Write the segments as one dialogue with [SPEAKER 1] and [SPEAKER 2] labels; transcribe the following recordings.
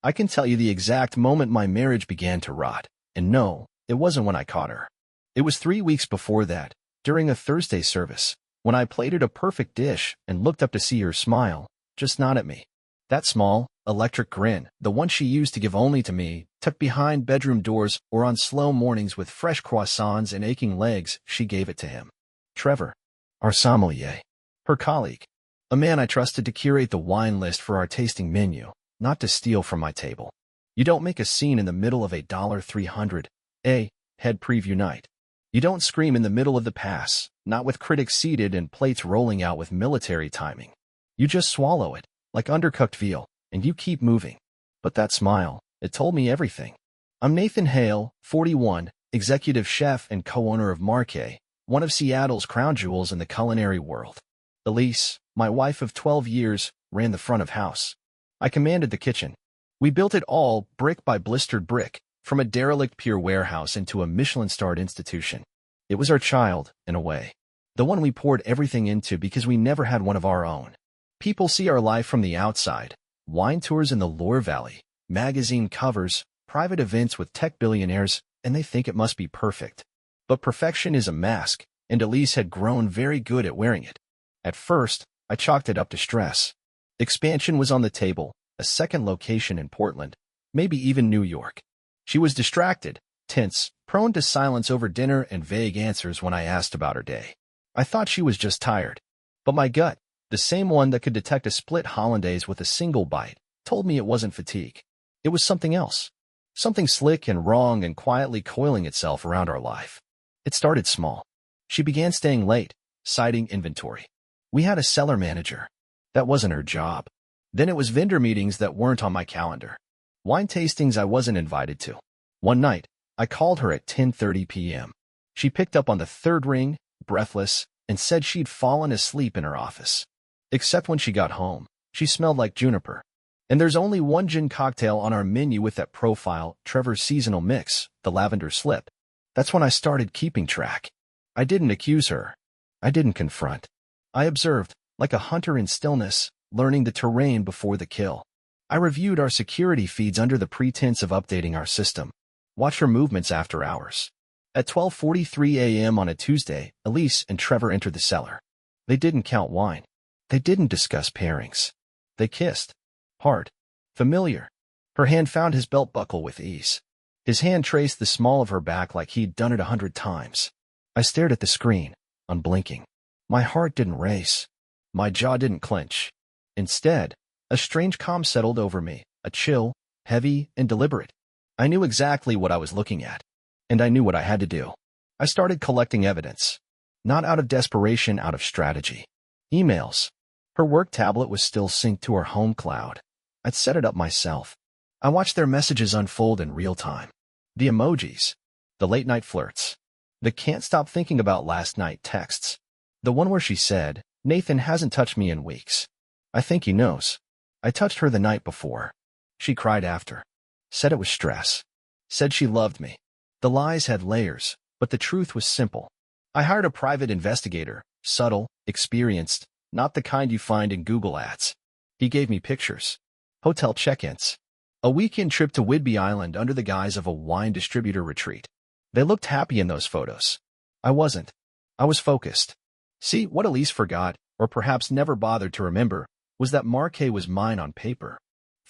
[SPEAKER 1] I can tell you the exact moment my marriage began to rot. And no, it wasn't when I caught her. It was 3 weeks before that, during a Thursday service, when I plated a perfect dish and looked up to see her smile, just not at me. That small, electric grin, the one she used to give only to me, tucked behind bedroom doors or on slow mornings with fresh croissants and aching legs, she gave it to him. Trevor, our sommelier, her colleague, a man I trusted to curate the wine list for our tasting menu, not to steal from my table. You don't make a scene in the middle of a $300 head preview night. You don't scream in the middle of the pass, not with critics seated and plates rolling out with military timing. You just swallow it, like undercooked veal, and you keep moving. But that smile, it told me everything. I'm Nathan Hale, 41, executive chef and co-owner of Marquet, one of Seattle's crown jewels in the culinary world. Elise, my wife of 12 years, ran the front of house. I commanded the kitchen. We built it all, brick by blistered brick, from a derelict pier warehouse into a Michelin-starred institution. It was our child, in a way. The one we poured everything into because we never had one of our own. People see our life from the outside. Wine tours in the Loire Valley, magazine covers, private events with tech billionaires, and they think it must be perfect. But perfection is a mask, and Elise had grown very good at wearing it. At first, I chalked it up to stress. Expansion was on the table, a second location in Portland, maybe even New York. She was distracted, tense, prone to silence over dinner and vague answers when I asked about her day. I thought she was just tired. But my gut, the same one that could detect a split hollandaise with a single bite, told me it wasn't fatigue. It was something else. Something slick and wrong and quietly coiling itself around our life. It started small. She began staying late, citing inventory. We had a cellar manager. That wasn't her job. Then it was vendor meetings that weren't on my calendar. Wine tastings I wasn't invited to. One night, I called her at 10:30 p.m. She picked up on the third ring, breathless, and said she'd fallen asleep in her office. Except when she got home, she smelled like juniper. And there's only one gin cocktail on our menu with that profile, Trevor's seasonal mix, the lavender slip. That's when I started keeping track. I didn't accuse her. I didn't confront. I observed, like a hunter in stillness, learning the terrain before the kill. I reviewed our security feeds under the pretense of updating our system. Watched her movements after hours. At 12:43 a.m. on a Tuesday, Elise and Trevor entered the cellar. They didn't count wine. They didn't discuss pairings. They kissed. Hard. Familiar. Her hand found his belt buckle with ease. His hand traced the small of her back like he'd done it 100 times. I stared at the screen, unblinking. My heart didn't race. My jaw didn't clench. Instead, a strange calm settled over me, a chill, heavy, and deliberate. I knew exactly what I was looking at, and I knew what I had to do. I started collecting evidence. Not out of desperation, out of strategy. Emails. Her work tablet was still synced to her home cloud. I'd set it up myself. I watched their messages unfold in real time. The emojis. The late-night flirts. The can't stop thinking about last night texts. The one where she said, "Nathan hasn't touched me in weeks. I think he knows. I touched her the night before." She cried after. Said it was stress. Said she loved me. The lies had layers, but the truth was simple. I hired a private investigator, subtle, experienced, not the kind you find in Google ads. He gave me pictures. Hotel check-ins. A weekend trip to Whidbey Island under the guise of a wine distributor retreat. They looked happy in those photos. I wasn't. I was focused. See, what Elise forgot, or perhaps never bothered to remember, was that Marquet was mine on paper.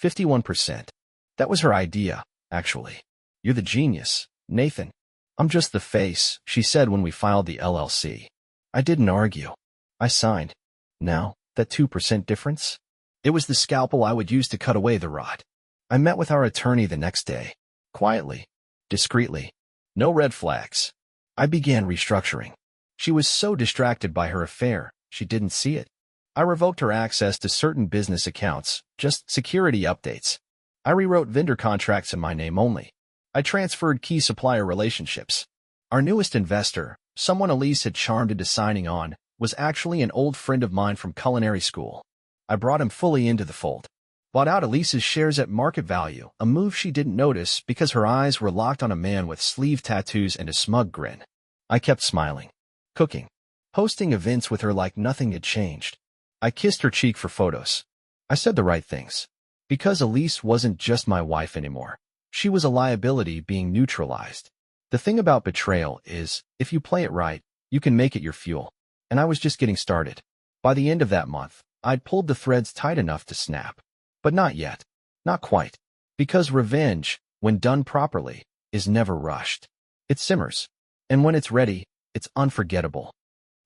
[SPEAKER 1] 51%. That was her idea, actually. "You're the genius, Nathan." "I'm just the face," she said when we filed the LLC. I didn't argue. I signed. Now, that 2% difference? It was the scalpel I would use to cut away the rot. I met with our attorney the next day. Quietly. Discreetly. No red flags. I began restructuring. She was so distracted by her affair, she didn't see it. I revoked her access to certain business accounts, just security updates. I rewrote vendor contracts in my name only. I transferred key supplier relationships. Our newest investor, someone Elise had charmed into signing on, was actually an old friend of mine from culinary school. I brought him fully into the fold. Bought out Elise's shares at market value, a move she didn't notice because her eyes were locked on a man with sleeve tattoos and a smug grin. I kept smiling. Cooking. Hosting events with her like nothing had changed. I kissed her cheek for photos. I said the right things. Because Elise wasn't just my wife anymore. She was a liability being neutralized. The thing about betrayal is, if you play it right, you can make it your fuel. And I was just getting started. By the end of that month, I'd pulled the threads tight enough to snap. But not yet. Not quite. Because revenge, when done properly, is never rushed. It simmers. And when it's ready, it's unforgettable.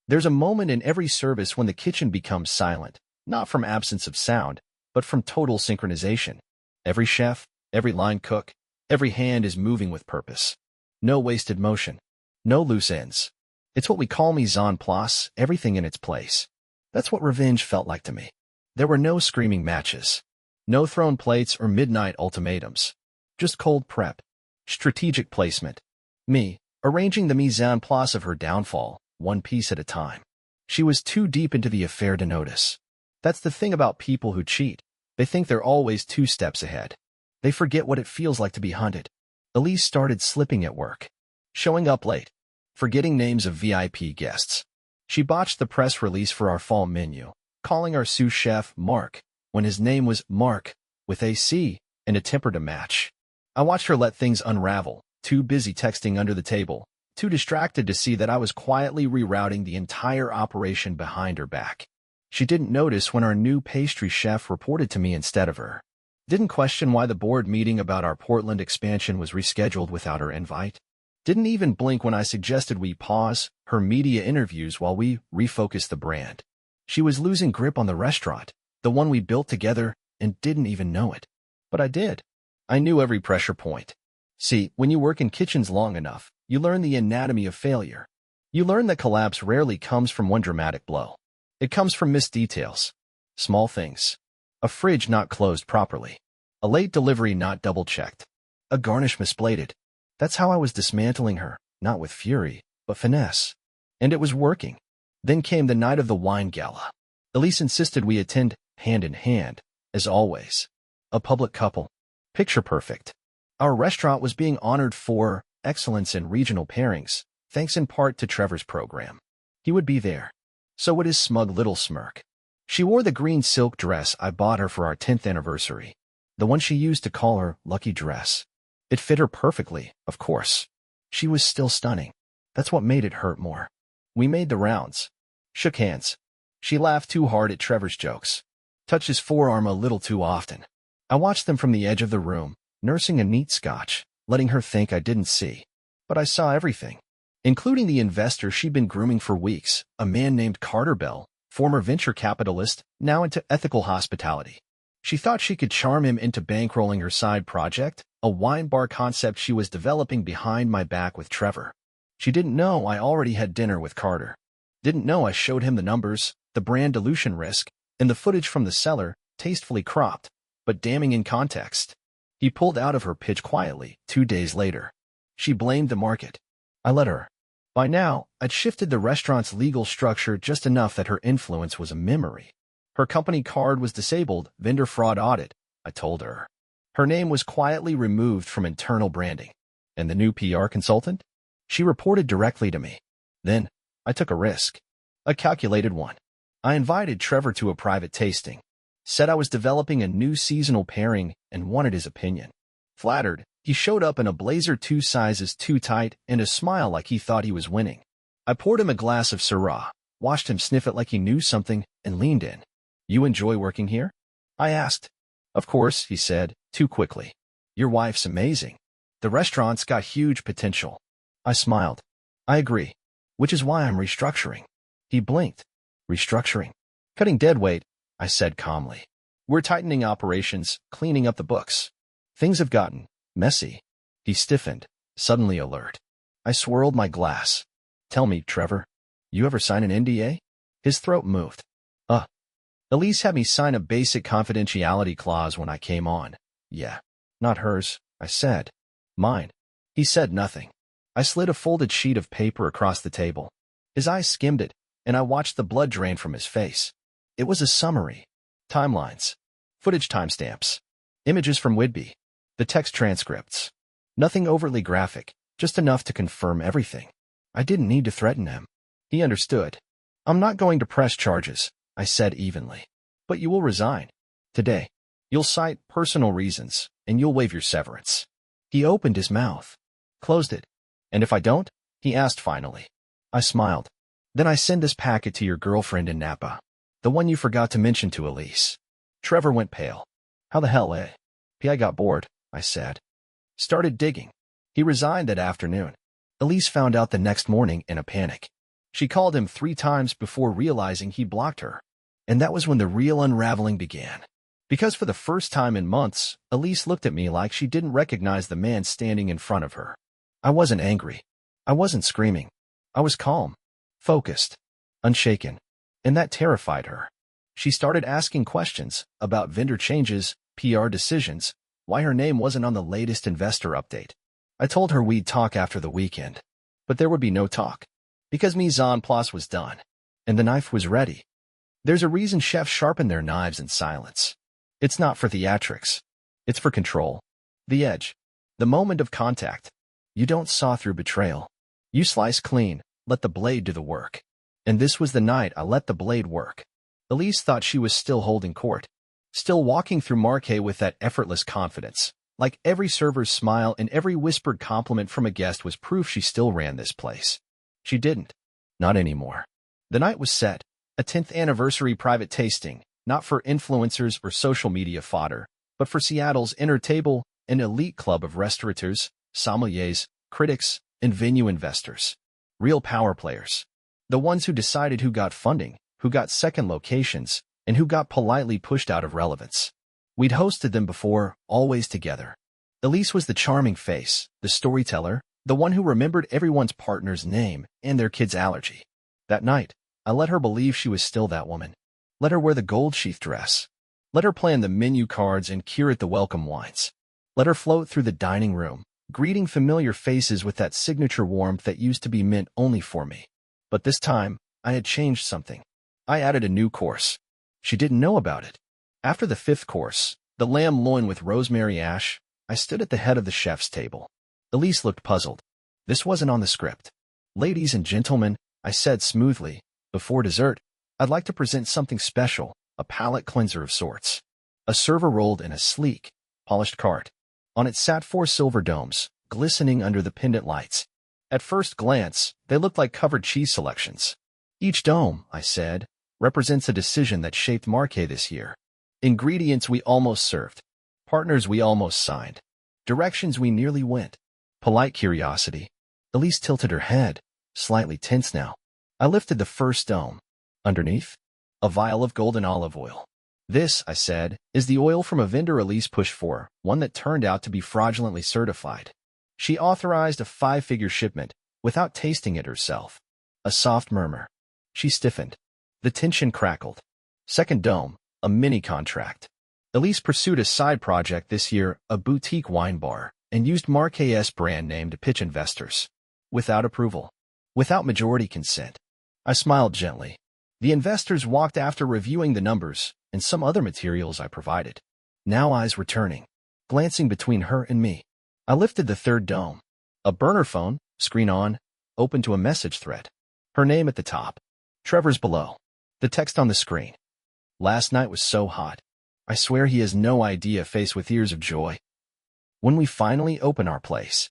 [SPEAKER 1] There's a moment in every service when the kitchen becomes silent, not from absence of sound, but from total synchronization. Every chef, every line cook, every hand is moving with purpose. No wasted motion. No loose ends. It's what we call mise en place, everything in its place. That's what revenge felt like to me. There were no screaming matches. No thrown plates or midnight ultimatums. Just cold prep. Strategic placement. Me, arranging the mise en place of her downfall, one piece at a time. She was too deep into the affair to notice. That's the thing about people who cheat. They think they're always 2 steps ahead. They forget what it feels like to be hunted. Elise started slipping at work. Showing up late. Forgetting names of VIP guests. She botched the press release for our fall menu, calling our sous chef Mark, when his name was Mark, with a C and a temper to match. I watched her let things unravel, too busy texting under the table, too distracted to see that I was quietly rerouting the entire operation behind her back. She didn't notice when our new pastry chef reported to me instead of her. Didn't question why the board meeting about our Portland expansion was rescheduled without her invite. Didn't even blink when I suggested we pause her media interviews while we refocus the brand. She was losing grip on the restaurant, the one we built together, and didn't even know it. But I did. I knew every pressure point. See, when you work in kitchens long enough, you learn the anatomy of failure. You learn that collapse rarely comes from one dramatic blow. It comes from missed details. Small things. A fridge not closed properly. A late delivery not double-checked. A garnish misplated. That's how I was dismantling her, not with fury, but finesse. And it was working. Then came the night of the wine gala. Elise insisted we attend hand in hand, as always. A public couple. Picture perfect. Our restaurant was being honored for excellence in regional pairings, thanks in part to Trevor's program. He would be there. So would his smug little smirk. She wore the green silk dress I bought her for our 10th anniversary, the one she used to call her lucky dress. It fit her perfectly, of course. She was still stunning. That's what made it hurt more. We made the rounds. Shook hands. She laughed too hard at Trevor's jokes. Touched his forearm a little too often. I watched them from the edge of the room, nursing a neat scotch, letting her think I didn't see. But I saw everything. Including the investor she'd been grooming for weeks, a man named Carter Bell, former venture capitalist, now into ethical hospitality. She thought she could charm him into bankrolling her side project, a wine bar concept she was developing behind my back with Trevor. She didn't know I already had dinner with Carter. Didn't know I showed him the numbers, the brand dilution risk, and the footage from the cellar, tastefully cropped, but damning in context. He pulled out of her pitch quietly, 2 days later. She blamed the market. I let her. By now, I'd shifted the restaurant's legal structure just enough that her influence was a memory. Her company card was disabled, vendor fraud audit, I told her. Her name was quietly removed from internal branding. And the new PR consultant? She reported directly to me. Then, I took a risk. A calculated one. I invited Trevor to a private tasting. Said I was developing a new seasonal pairing and wanted his opinion. Flattered, he showed up in a blazer 2 sizes too tight and a smile like he thought he was winning. I poured him a glass of Syrah, watched him sniff it like he knew something, and leaned in. You enjoy working here? I asked. Of course, he said, too quickly. Your wife's amazing. The restaurant's got huge potential. I smiled. I agree. Which is why I'm restructuring. He blinked. Restructuring. Cutting dead weight, I said calmly. We're tightening operations, cleaning up the books. Things have gotten messy. He stiffened, suddenly alert. I swirled my glass. Tell me, Trevor, you ever sign an NDA? His throat moved. Elise had me sign a basic confidentiality clause when I came on. Yeah. Not hers, I said. Mine. He said nothing. I slid a folded sheet of paper across the table. His eyes skimmed it, and I watched the blood drain from his face. It was a summary. Timelines. Footage timestamps. Images from Whidbey. The text transcripts. Nothing overtly graphic, just enough to confirm everything. I didn't need to threaten him. He understood. I'm not going to press charges, I said evenly. But you will resign. Today. You'll cite personal reasons, and you'll waive your severance. He opened his mouth, closed it. And if I don't? He asked finally. I smiled. Then I send this packet to your girlfriend in Napa. The one you forgot to mention to Elise. Trevor went pale. How the hell, eh? I got bored, I said. Started digging. He resigned that afternoon. Elise found out the next morning in a panic. She called him 3 times before realizing he blocked her. And that was when the real unraveling began. Because for the first time in months, Elise looked at me like she didn't recognize the man standing in front of her. I wasn't angry. I wasn't screaming. I was calm, focused, unshaken. And that terrified her. She started asking questions about vendor changes, PR decisions, why her name wasn't on the latest investor update. I told her we'd talk after the weekend. But there would be no talk. Because mise en place was done. And the knife was ready. There's a reason chefs sharpen their knives in silence. It's not for theatrics. It's for control. The edge. The moment of contact. You don't saw through betrayal. You slice clean, let the blade do the work. And this was the night I let the blade work. Elise thought she was still holding court. Still walking through Marquet with that effortless confidence. Like every server's smile and every whispered compliment from a guest was proof she still ran this place. She didn't. Not anymore. The night was set. A 10th anniversary private tasting, not for influencers or social media fodder, but for Seattle's Inner Table, an elite club of restaurateurs, sommeliers, critics, and venue investors. Real power players. The ones who decided who got funding, who got second locations, and who got politely pushed out of relevance. We'd hosted them before, always together. Elise was the charming face, the storyteller, the one who remembered everyone's partner's name and their kid's allergy. That night, I let her believe she was still that woman. Let her wear the gold-sheath dress. Let her plan the menu cards and curate the welcome wines. Let her float through the dining room, greeting familiar faces with that signature warmth that used to be meant only for me. But this time, I had changed something. I added a new course. She didn't know about it. After the 5th course, the lamb loin with rosemary ash, I stood at the head of the chef's table. Elise looked puzzled. This wasn't on the script. Ladies and gentlemen, I said smoothly, before dessert, I'd like to present something special, a palate cleanser of sorts. A server rolled in a sleek, polished cart. On it sat 4 silver domes, glistening under the pendant lights. At first glance, they looked like covered cheese selections. Each dome, I said, represents a decision that shaped Marquet this year. Ingredients we almost served. Partners we almost signed. Directions we nearly went. Polite curiosity. Elise tilted her head, slightly tense now. I lifted the first dome. Underneath? A vial of golden olive oil. This, I said, is the oil from a vendor Elise pushed for, one that turned out to be fraudulently certified. She authorized a 5-figure shipment, without tasting it herself. A soft murmur. She stiffened. The tension crackled. Second dome, a mini-contract. Elise pursued a side project this year, a boutique wine bar, and used Marquet's brand name to pitch investors. Without approval. Without majority consent. I smiled gently. The investors walked after reviewing the numbers and some other materials I provided. Now eyes were turning, glancing between her and me. I lifted the third dome. A burner phone, screen on, open to a message thread. Her name at the top. Trevor's below. The text on the screen. Last night was so hot. I swear he has no idea, face with ears of joy. When we finally open our place.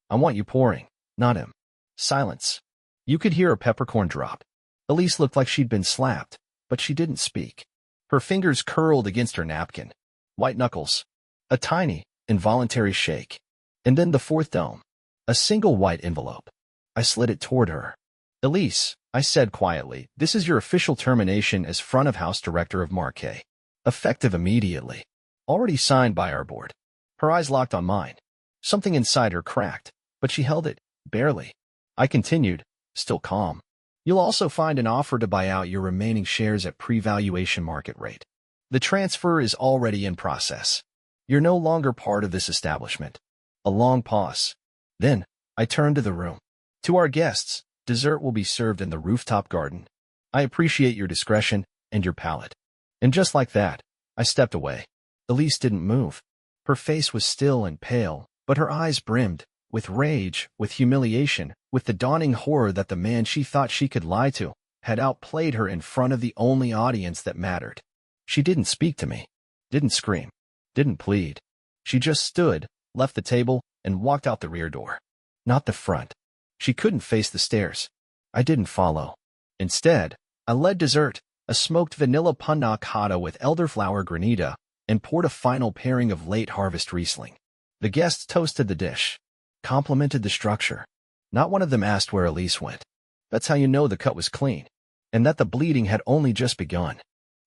[SPEAKER 1] I want you pouring, not him. Silence. You could hear a peppercorn drop. Elise looked like she'd been slapped, but she didn't speak. Her fingers curled against her napkin. White knuckles. A tiny, involuntary shake. And then the fourth dome. A single white envelope. I slid it toward her. Elise, I said quietly, this is your official termination as front-of-house director of Marquet. Effective immediately. Already signed by our board. Her eyes locked on mine. Something inside her cracked, but she held it, barely. I continued, still calm. You'll also find an offer to buy out your remaining shares at pre-valuation market rate. The transfer is already in process. You're no longer part of this establishment. A long pause. Then, I turned to the room. To our guests, dessert will be served in the rooftop garden. I appreciate your discretion and your palate. And just like that, I stepped away. Elise didn't move. Her face was still and pale, but her eyes brimmed, with rage, with humiliation, with the dawning horror that the man she thought she could lie to had outplayed her in front of the only audience that mattered. She didn't speak to me. Didn't scream. Didn't plead. She just stood, left the table, and walked out the rear door. Not the front. She couldn't face the stairs. I didn't follow. Instead, I led dessert, a smoked vanilla panna cotta with elderflower granita, and poured a final pairing of late-harvest Riesling. The guests toasted the dish, complimented the structure. Not one of them asked where Elise went. That's how you know the cut was clean, and that the bleeding had only just begun.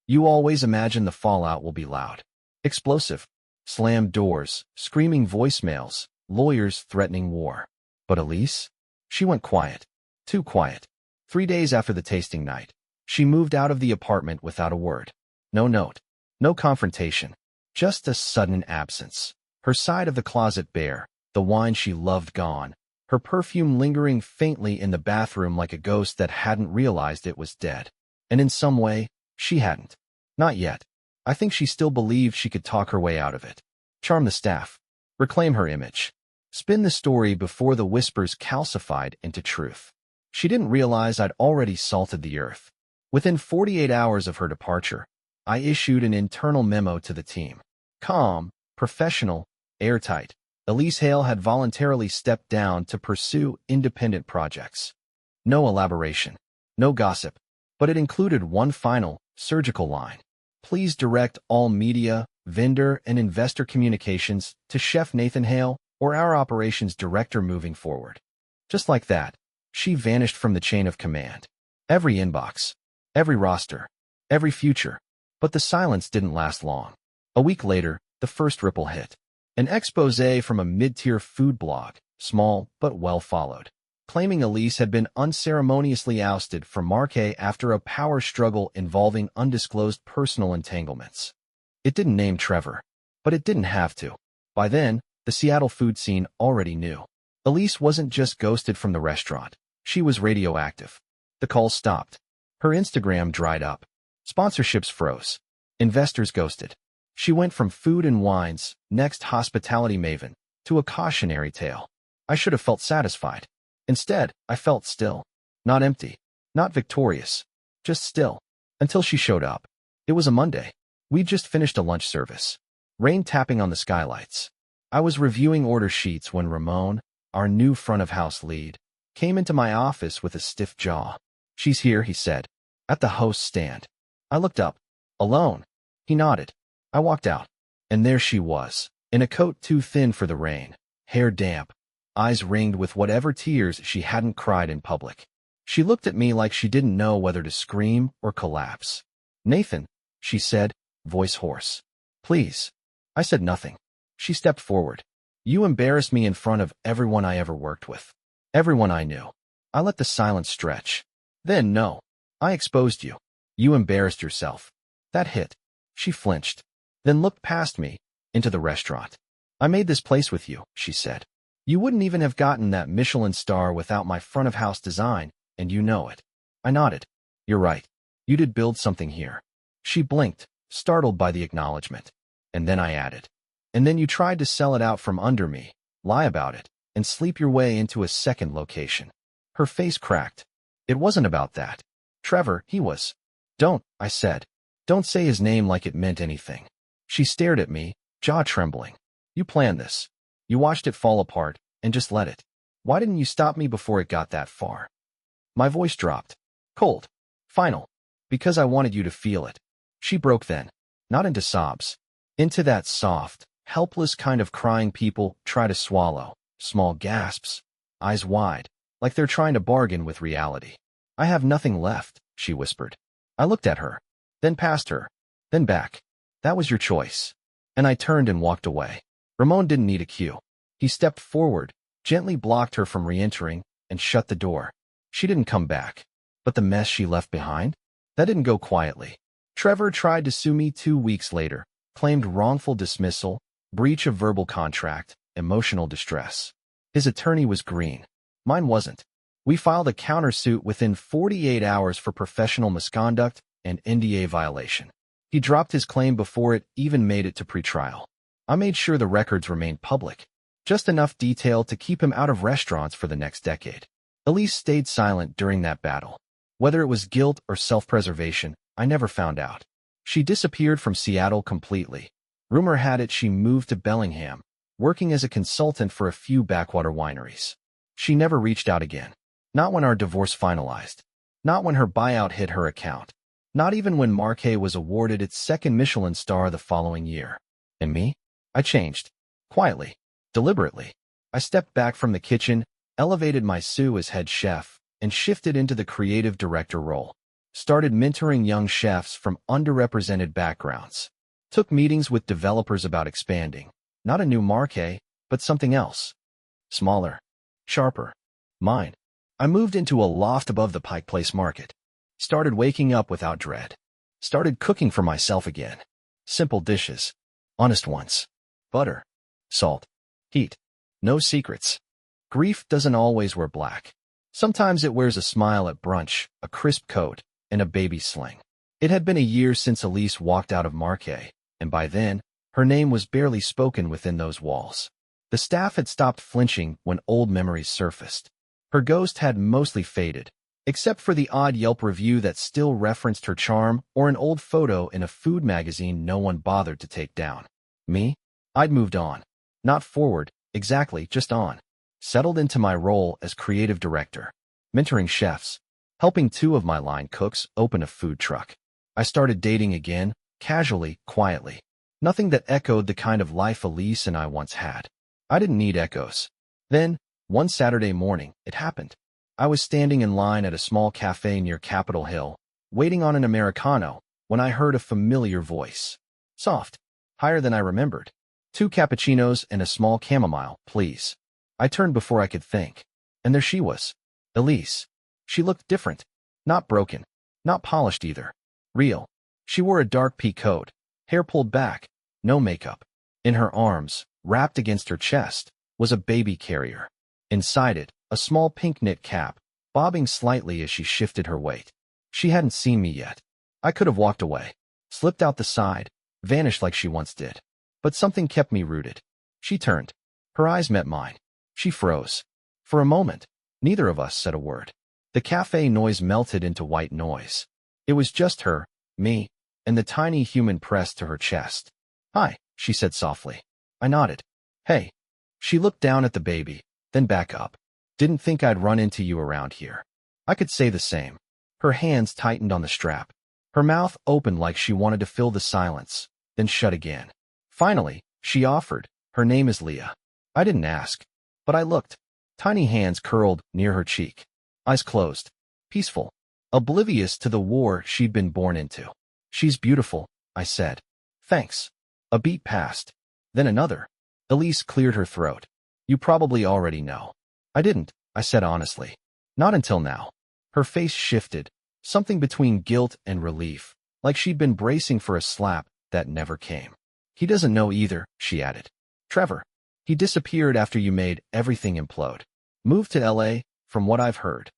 [SPEAKER 1] You always imagine the fallout will be loud, explosive, slammed doors, screaming voicemails, lawyers threatening war. But Elise? She went quiet. Too quiet. 3 days after the tasting night, she moved out of the apartment without a word. No note. No confrontation. Just a sudden absence. Her side of the closet bare, the wine she loved gone, her perfume lingering faintly in the bathroom like a ghost that hadn't realized it was dead. And in some way, she hadn't. Not yet. I think she still believed she could talk her way out of it. Charm the staff. Reclaim her image. Spin the story before the whispers calcified into truth. She didn't realize I'd already salted the earth. Within 48 hours of her departure, I issued an internal memo to the team. Calm, professional, airtight. Elise Hale had voluntarily stepped down to pursue independent projects. No elaboration, no gossip, but it included one final, surgical line. Please direct all media, vendor, and investor communications to Chef Nathan Hale or our operations director moving forward. Just like that, she vanished from the chain of command. Every inbox, every roster, every future. But the silence didn't last long. A week later, the first ripple hit. An exposé from a mid-tier food blog, small but well followed, claiming Elise had been unceremoniously ousted from Marquet after a power struggle involving undisclosed personal entanglements. It didn't name Trevor, but it didn't have to. By then, the Seattle food scene already knew. Elise wasn't just ghosted from the restaurant. She was radioactive. The calls stopped. Her Instagram dried up. Sponsorships froze. Investors ghosted. She went from food and wine's next hospitality maven to a cautionary tale. I should have felt satisfied. Instead, I felt still. Not empty. Not victorious. Just still. Until she showed up. It was a Monday. We'd just finished a lunch service. Rain tapping on the skylights. I was reviewing order sheets when Ramon, our new front-of-house lead, came into my office with a stiff jaw. She's here, he said, at the host's stand. I looked up. Alone. He nodded. I walked out. And there she was, in a coat too thin for the rain, hair damp, eyes ringed with whatever tears she hadn't cried in public. She looked at me like she didn't know whether to scream or collapse. Nathan, she said, voice hoarse. Please. I said nothing. She stepped forward. You embarrassed me in front of everyone I ever worked with. Everyone I knew. I let the silence stretch. Then, no. I exposed you. You embarrassed yourself. That hit. She flinched. Then looked past me, into the restaurant. I made this place with you, she said. You wouldn't even have gotten that Michelin star without my front-of-house design, and you know it. I nodded. You're right. You did build something here. She blinked, startled by the acknowledgement. And then I added. And then you tried to sell it out from under me, lie about it, and sleep your way into a second location. Her face cracked. It wasn't about that. Trevor, he was. Don't, I said. Don't say his name like it meant anything. She stared at me, jaw trembling. You planned this. You watched it fall apart, and just let it. Why didn't you stop me before it got that far? My voice dropped. Cold. Final. Because I wanted you to feel it. She broke then. Not into sobs. Into that soft, helpless kind of crying people try to swallow. Small gasps. Eyes wide, like they're trying to bargain with reality. I have nothing left, she whispered. I looked at her. Then past her. Then back. That was your choice. And I turned and walked away. Ramon didn't need a cue. He stepped forward, gently blocked her from re-entering, and shut the door. She didn't come back. But the mess she left behind? That didn't go quietly. Trevor tried to sue me 2 weeks later, claimed wrongful dismissal, breach of verbal contract, emotional distress. His attorney was green. Mine wasn't. We filed a countersuit within 48 hours for professional misconduct and NDA violation. He dropped his claim before it even made it to pretrial. I made sure the records remained public, just enough detail to keep him out of restaurants for the next decade. Elise stayed silent during that battle. Whether it was guilt or self-preservation, I never found out. She disappeared from Seattle completely, Rumor had it she moved to Bellingham, working as a consultant for a few backwater wineries. She never reached out again. Not when our divorce finalized. Not when her buyout hit her account. Not even when Marquet was awarded its second Michelin star the following year. And me? I changed. Quietly. Deliberately. I stepped back from the kitchen, elevated my Sue as head chef, and shifted into the creative director role. Started mentoring young chefs from underrepresented backgrounds. Took meetings with developers about expanding. Not a new Marquet, but something else. Smaller. Sharper. Mine. I moved into a loft above the Pike Place Market. Started waking up without dread. Started cooking for myself again. Simple dishes. Honest ones. Butter. Salt. Heat. No secrets. Grief doesn't always wear black. Sometimes it wears a smile at brunch, a crisp coat, and a baby sling. It had been a year since Elise walked out of Marquet, and by then, her name was barely spoken within those walls. The staff had stopped flinching when old memories surfaced. Her ghost had mostly faded, except for the odd Yelp review that still referenced her charm or an old photo in a food magazine no one bothered to take down. Me? I'd moved on. Not forward, exactly, just on. Settled into my role as creative director, mentoring chefs, helping two of my line cooks open a food truck. I started dating again, casually, quietly. Nothing that echoed the kind of life Elise and I once had. I didn't need echoes. Then, one Saturday morning, it happened. I was standing in line at a small cafe near Capitol Hill, waiting on an Americano, when I heard a familiar voice. Soft. Higher than I remembered. 2 cappuccinos and a small chamomile, please. I turned before I could think. And there she was. Elise. She looked different. Not broken. Not polished either. Real. She wore a dark pea coat, hair pulled back, no makeup. In her arms, wrapped against her chest, was a baby carrier. Inside it, a small pink knit cap, bobbing slightly as she shifted her weight. She hadn't seen me yet. I could have walked away, slipped out the side, vanished like she once did. But something kept me rooted. She turned. Her eyes met mine. She froze. For a moment, neither of us said a word. The cafe noise melted into white noise. It was just her, me, and the tiny human pressed to her chest. Hi, she said softly. I nodded. Hey. She looked down at the baby, then back up. Didn't think I'd run into you around here. I could say the same. Her hands tightened on the strap. Her mouth opened like she wanted to fill the silence, then shut again. Finally, she offered, her name is Leah. I didn't ask, but I looked. Tiny hands curled near her cheek. Eyes closed. Peaceful. Oblivious to the war she'd been born into. She's beautiful, I said. Thanks. A beat passed. Then another. Elise cleared her throat. You probably already know. I didn't, I said honestly. Not until now. Her face shifted, something between guilt and relief, like she'd been bracing for a slap that never came. He doesn't know either, she added. Trevor. He disappeared after you made everything implode. Moved to LA, from what I've heard.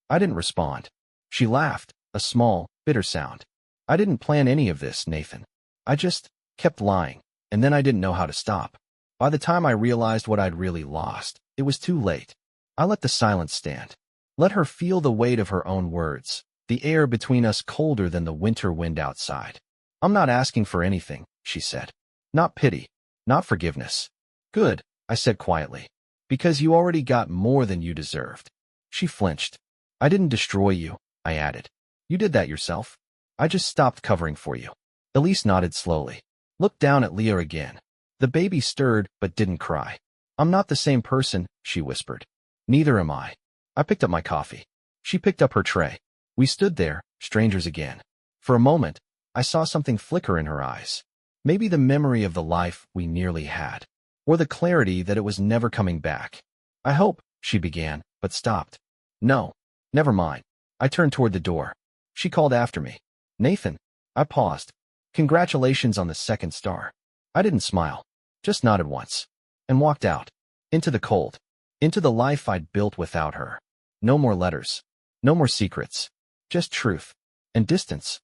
[SPEAKER 1] I didn't respond. She laughed, a small, bitter sound. I didn't plan any of this, Nathan. I just kept lying, and then I didn't know how to stop. By the time I realized what I'd really lost, it was too late. I let the silence stand. Let her feel the weight of her own words, the air between us colder than the winter wind outside. I'm not asking for anything, she said. Not pity, not forgiveness. Good, I said quietly. Because you already got more than you deserved. She flinched. I didn't destroy you, I added. You did that yourself. I just stopped covering for you. Elise nodded slowly. Looked down at Leah again. The baby stirred but didn't cry. I'm not the same person, she whispered. Neither am I. I picked up my coffee. She picked up her tray. We stood there, strangers again. For a moment, I saw something flicker in her eyes. Maybe the memory of the life we nearly had. Or the clarity that it was never coming back. I hope, she began, but stopped. No, never mind. I turned toward the door. She called after me. Nathan. I paused. Congratulations on the second star. I didn't smile. Just nodded once. And walked out. Into the cold. Into the life I'd built without her. No more letters. No more secrets. Just truth. And distance.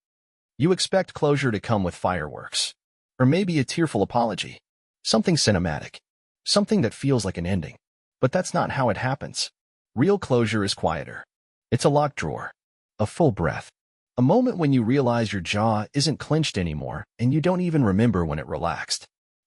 [SPEAKER 1] You expect closure to come with fireworks. Or maybe a tearful apology. Something cinematic. Something that feels like an ending. But that's not how it happens. Real closure is quieter. It's a locked drawer. A full breath. A moment when you realize your jaw isn't clenched anymore and you don't even remember when it relaxed.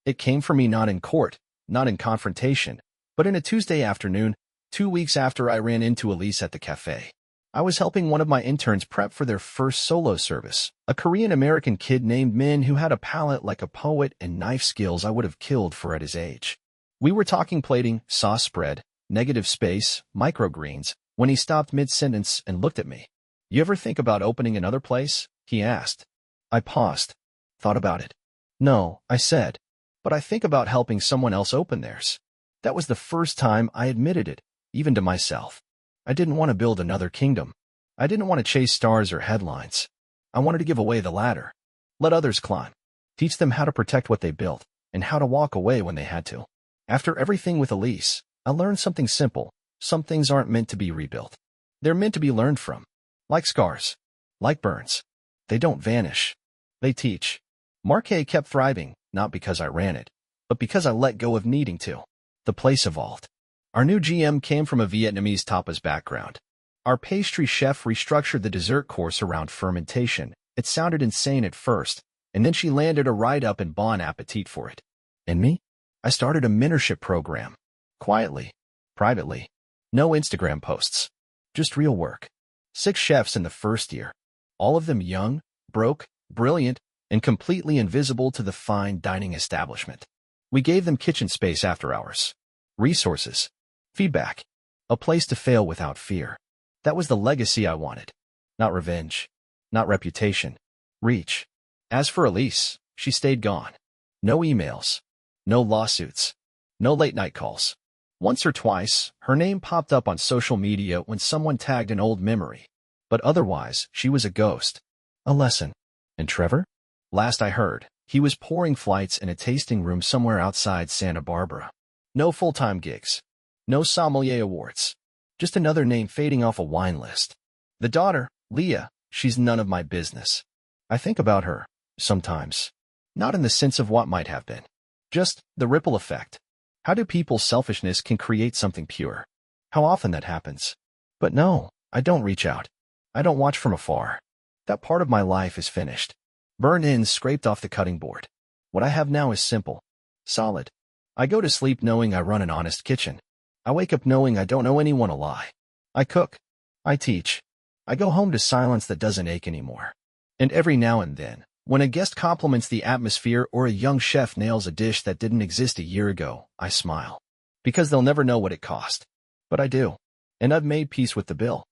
[SPEAKER 1] It came for me not in court, not in confrontation, but in a Tuesday afternoon, 2 weeks after I ran into Elise at the cafe. I was helping one of my interns prep for their first solo service, a Korean-American kid named Min who had a palate like a poet and knife skills I would have killed for at his age. We were talking plating, sauce spread, negative space, microgreens, when he stopped mid-sentence and looked at me. "You ever think about opening another place?" he asked. I paused, thought about it. "No," I said, "but I think about helping someone else open theirs." That was the first time I admitted it, even to myself. I didn't want to build another kingdom. I didn't want to chase stars or headlines. I wanted to give away the ladder. Let others climb. Teach them how to protect what they built and how to walk away when they had to. After everything with Elise, I learned something simple. Some things aren't meant to be rebuilt. They're meant to be learned from. Like scars. Like burns. They don't vanish. They teach. Marquet kept thriving, not because I ran it, but because I let go of needing to. The place evolved. Our new GM came from a Vietnamese tapas background. Our pastry chef restructured the dessert course around fermentation. It sounded insane at first, and then she landed a write-up and bon appetit for it. And me? I started a mentorship program. Quietly. Privately. No Instagram posts. Just real work. 6 chefs in the first year. All of them young, broke, brilliant, and completely invisible to the fine dining establishment. We gave them kitchen space after hours. Resources. Feedback. A place to fail without fear. That was the legacy I wanted. Not revenge. Not reputation. Reach. As for Elise, she stayed gone. No emails. No lawsuits. No late-night calls. Once or twice, her name popped up on social media when someone tagged an old memory. But otherwise, she was a ghost. A lesson. And Trevor? Last I heard, he was pouring flights in a tasting room somewhere outside Santa Barbara. No full-time gigs. No sommelier awards. Just another name fading off a wine list. The daughter, Leah, she's none of my business. I think about her, sometimes. Not in the sense of what might have been. Just the ripple effect. How do people's selfishness can create something pure? How often that happens? But no, I don't reach out. I don't watch from afar. That part of my life is finished. Burned in, scraped off the cutting board. What I have now is simple. Solid. I go to sleep knowing I run an honest kitchen. I wake up knowing I don't owe anyone a lie. I cook. I teach. I go home to silence that doesn't ache anymore. And every now and then, when a guest compliments the atmosphere or a young chef nails a dish that didn't exist a year ago, I smile. Because they'll never know what it cost. But I do. And I've made peace with the bill.